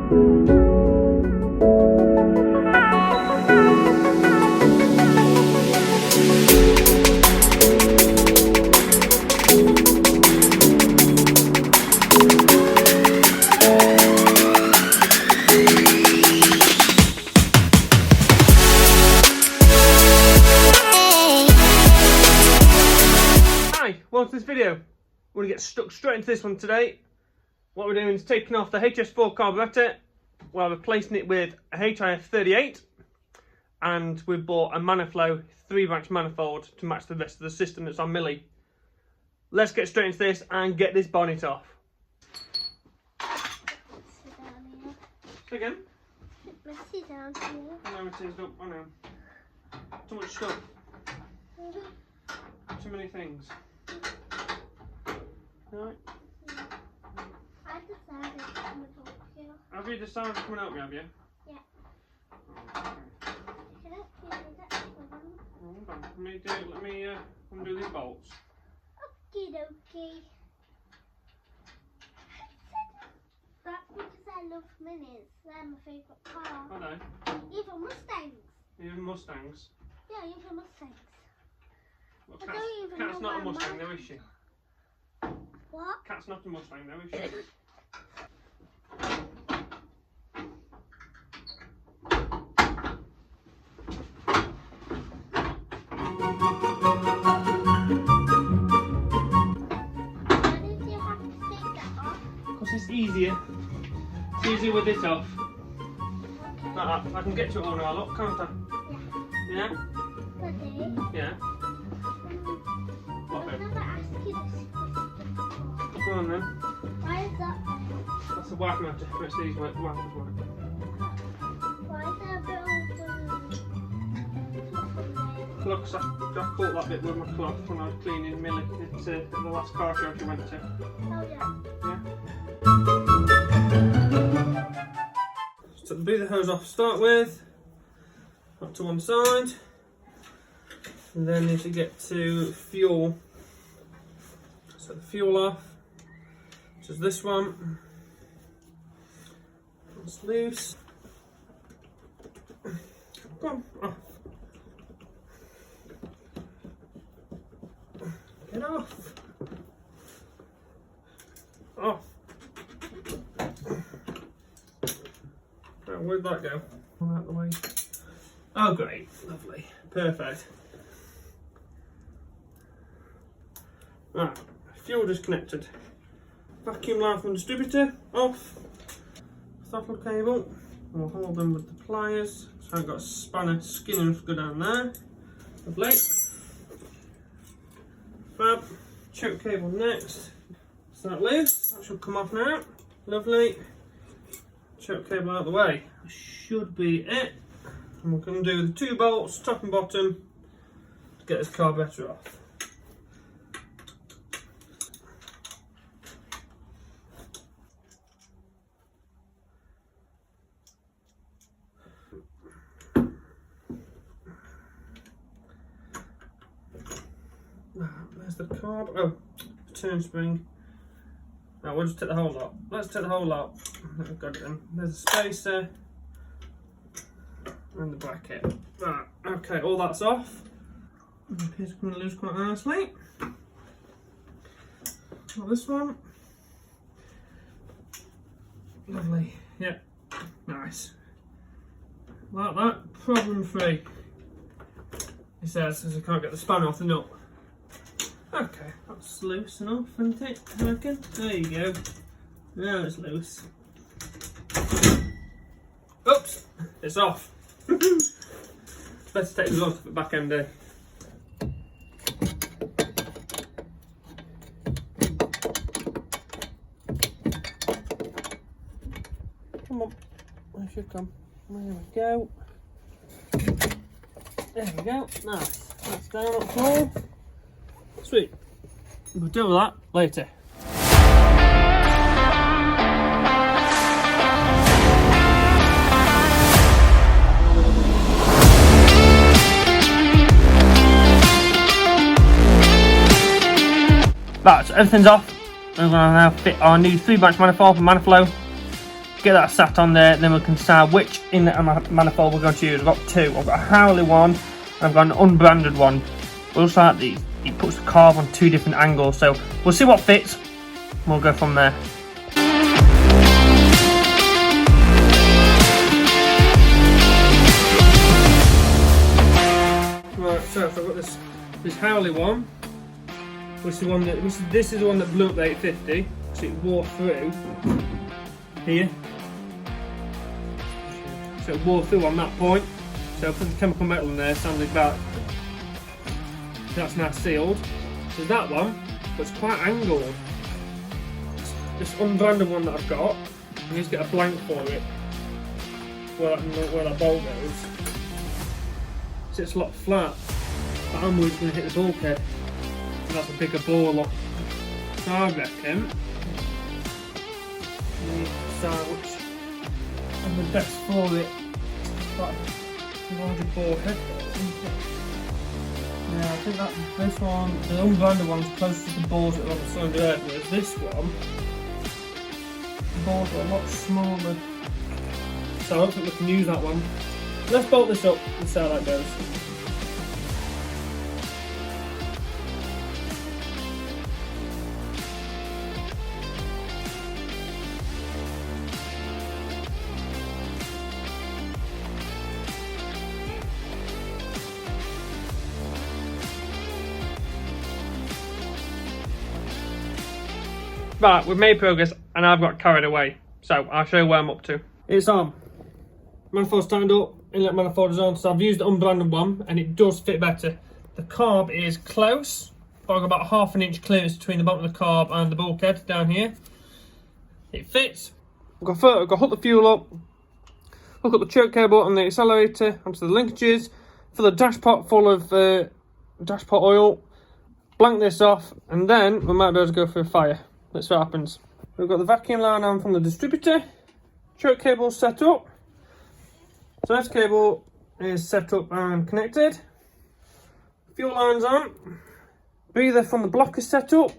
Welcome to this video. We're going to get stuck straight into this one today. What we're doing is taking off the HS4 carburetor while replacing it with a HIF38, and we've bought a Maniflow 3-branch manifold to match the rest of the system that's on Millie. Let's get straight into this and get this bonnet off. Again? Sit down here. I know it is, look, I know. Too much stuff. Too many things. Right. I decided to come and talk to you. Have you decided to come and help me, have you? Yeah. Okay. Can I do that one? Hold on. Let me undo these bolts. Okie dokie. That's because I love Millies. They're my favourite car. Are they? Even Mustangs. Even Mustangs? Yeah, even Mustangs. Well, I don't even Cat's know not a why Mustang mine- though, is she? What? Cat's not a Mustang though, is she? Why did you have to take that off? Because it's easier. It's easier with this off. Like that. I can get to it all now, look, can't I? Yeah. Yeah? Ready? Yeah. I've never asked you this question. Go on then. Why is that? That's the wipe motor. Let's these wipers work. Why is there a bit of Look, so I caught that bit with my cloth when I was cleaning Millie at the last car show she went to. Oh yeah. Yeah. So the breather hose off to start with. Up to one side. And then need to get to fuel. So the fuel off. Which is this one. It's loose. Go on, off. Get off. Off. Right, where'd that go? Out of the way. Oh great, lovely, perfect. Right, fuel disconnected. Vacuum line from distributor off. Throttle cable. We'll hold them with the pliers. So I've got a spanner skinning to go down there. Lovely. Fab. Choke cable next. Is that loose? That should come off now. Lovely. Choke cable out of the way. That should be it. And we're going to do the 2 bolts, top and bottom, to get this carburetor off. There's the carb. Oh, turn spring. Now we'll just take the whole out. Let's take the whole out. I've got it in. There's a spacer and the bracket. Right, okay, all that's off. It appears coming loose quite nicely. Got this one. Lovely. Yep. Nice. Like that. Problem free. It says, as I can't get the spanner off the nut. Okay, that's loose enough, isn't it? I reckon. There you go. Now it's loose. Oops! It's off. Let's take the rod off the back end there. Come on. Where should come? There we go. There we go. Nice. That's down, that's all. Sweet. We'll deal with that later. Right, so everything's off. We're going to now fit our new 3-branch manifold from Maniflow. get that sat on there, and then we can decide which inlet manifold we're going to use. I've got two. I've got a Himley one, and I've got an unbranded one. We also like these. It puts the carb on two different angles, so we'll see what fits. We'll go from there. Right, so I've got this Himley one, which is the one that this is the one that blew up the 850, so it wore through here. So it wore through on that point. So I put the chemical metal in there, sanded back. That's now sealed. There's that one, but it's quite angled. This unbranded one that I've got, I need to get a blank for it, where that bolt goes. So it's a lot flat. That ammo is going to hit the bulkhead, and that's a bigger ball up. So I reckon we need to decide which is the best for it. Quite a larger bulkhead. Yeah, I think that this one, the unbranded one's closest to the balls that are on the cylinder head, whereas this one, the balls are a lot smaller. So I don't think we can use that one. Let's bolt this up and see how that goes. Right, we've made progress and I've got carried away. So I'll show you where I'm up to. It's on. Manifold's tightened up, inlet manifold is on, so I've used the unbranded one and it does fit better. The carb is close, but I've got about ½ an inch clearance between the bottom of the carb and the bulkhead down here. It fits. I've got to hook the fuel up, hook up the choke cable and the accelerator onto the linkages, fill the dash pot full of dash pot oil, blank this off, and then we might be able to go for a fire. Let's see what happens. We've got the vacuum line on from the distributor, choke cable set up. So this cable is set up and connected. Fuel line's on. Breather from the block is set up.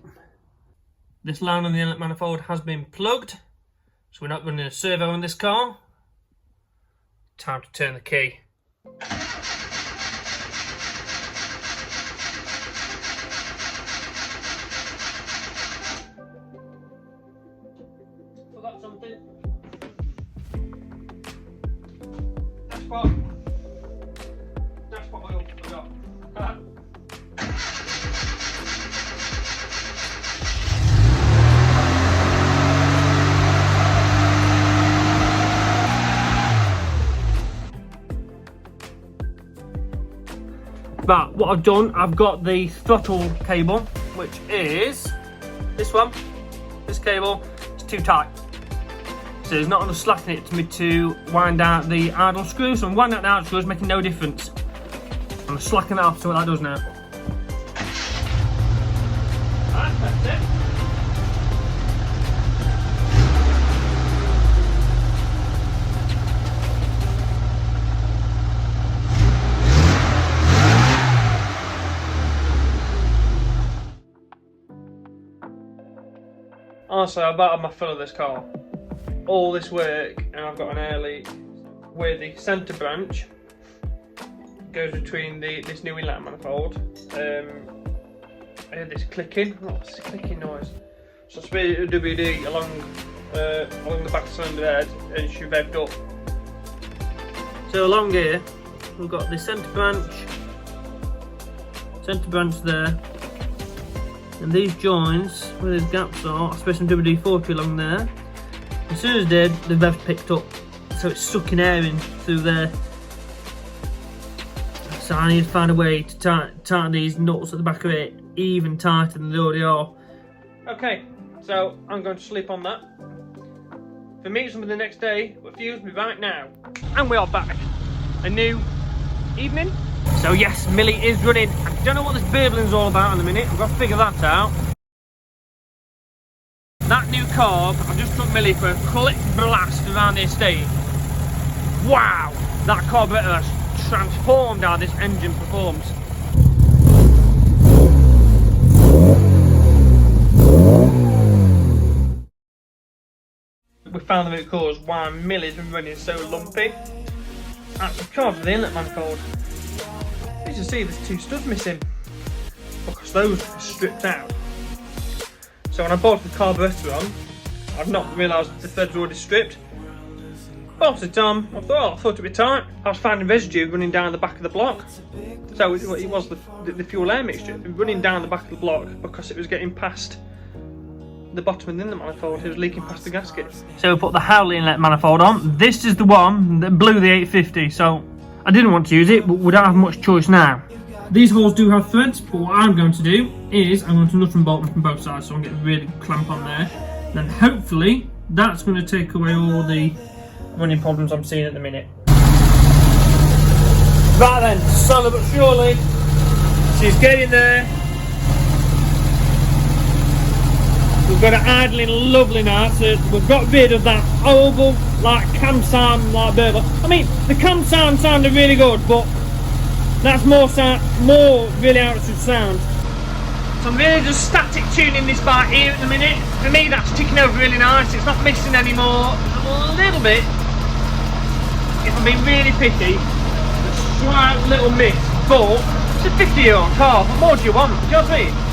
This line on the inlet manifold has been plugged, so we're not running a servo in this car. Time to turn the key. Forgot something. Dashpot oil, forgot. But what I've done, I've got the throttle cable, which is this one. This cable is too tight. So there's not enough slack in it for me to wind out the idle screw. So I'm winding out the idle screw is making no difference. I'm slacking it off, so what that does now. That's it. Also, I've about had my fill of this car. All this work, and I've got an air leak where the centre branch goes between this new inlet manifold. I heard this clicking. What's the clicking noise? So I sprayed a WD along the back of the cylinder head, and she revved up. So along here, we've got the centre branch there. And these joints, where these gaps are, I sprayed some WD-40 along there. As soon as I did, the rev picked up, so it's sucking air in through there. So I need to find a way to tighten these nuts at the back of it even tighter than they already are. Okay, so I'm going to sleep on that. If I meet somebody the next day, we'll fuse me right now. And we are back. A new evening. So yes, Millie is running. I don't know what this burbling's all about in a minute. I've got to figure that out. That new carb, I've just took Millie for a quick blast around the estate. Wow! That carburetor has transformed how this engine performs. We found the root cause why Millie's been running so lumpy. That's because of the inlet manifold. As you see, there's 2 studs missing because those were stripped out. So when I bolted the carburetor on, I'd not realised the threads were already stripped. Bolted it on, I thought it'd be tight. I was finding residue running down the back of the block. So it was the fuel air mixture running down the back of the block because it was getting past the bottom and then the manifold. It was leaking past the gasket. So we put the Himley inlet manifold on. This is the one that blew the 850, so I didn't want to use it, but we don't have much choice now. These holes do have threads, but what I'm going to do is I'm going to nut and bolt them from both sides, so I'm going to get a really good clamp on there. Then hopefully that's going to take away all the running problems I'm seeing at the minute. Right then, slowly but surely, she's getting there. We've got it idling lovely now, so we've got rid of that horrible like cam sound like burble. I mean, the cam sound sounded really good, but that's more really how it should sound. So I'm really just static tuning this bike here at the minute. For me, that's ticking over really nice. It's not missing anymore. A little bit, if I'm being really picky, a slight little miss, but it's a 50-year-old car. What more do you want? Do you know what I mean?